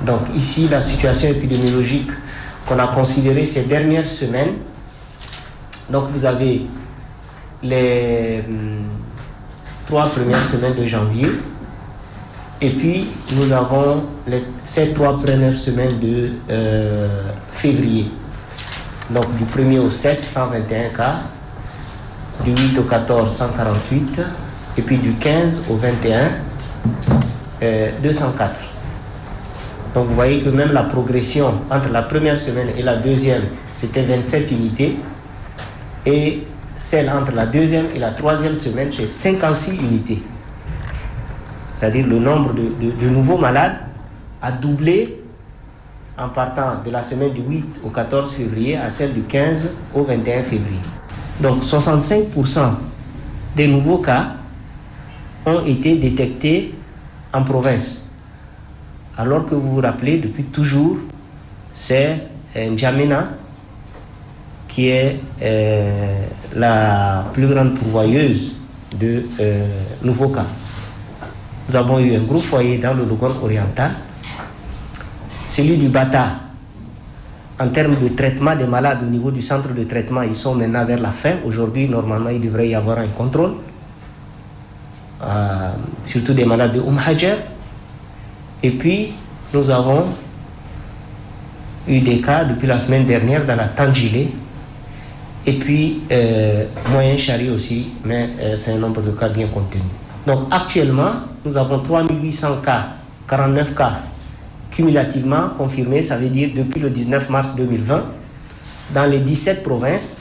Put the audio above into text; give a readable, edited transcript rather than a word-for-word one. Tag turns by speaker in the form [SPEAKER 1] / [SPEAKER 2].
[SPEAKER 1] Donc ici, la situation épidémiologique qu'on a considérée ces dernières semaines. Donc vous avez les 3 premières semaines de janvier, et puis nous avons ces 3 premières semaines de février. Donc du 1er au 7, 121 cas, du 8 au 14, 148, et puis du 15 au 21, 204. Donc vous voyez que même la progression entre la première semaine et la deuxième, c'était 27 unités, et celle entre la deuxième et la troisième semaine, c'est 56 unités. C'est-à-dire le nombre de nouveaux malades a doublé en partant de la semaine du 8 au 14 février à celle du 15 au 21 février. Donc 65% des nouveaux cas ont été détectés en province. Alors que vous vous rappelez, depuis toujours, c'est N'Djamena qui est la plus grande pourvoyeuse de nouveaux cas. Nous avons eu un gros foyer dans le Logone oriental, celui du Bata. En termes de traitement des malades au niveau du centre de traitement, ils sont maintenant vers la fin. Aujourd'hui, normalement, il devrait y avoir un contrôle, surtout des malades de Hajar. Et puis, nous avons eu des cas depuis la semaine dernière dans la Tangilé. Et puis, Moyen Chari aussi, mais c'est un nombre de cas bien contenu. Donc, actuellement, nous avons 3800 cas, 49 cas cumulativement confirmés, ça veut dire depuis le 19 mars 2020, dans les 17 provinces,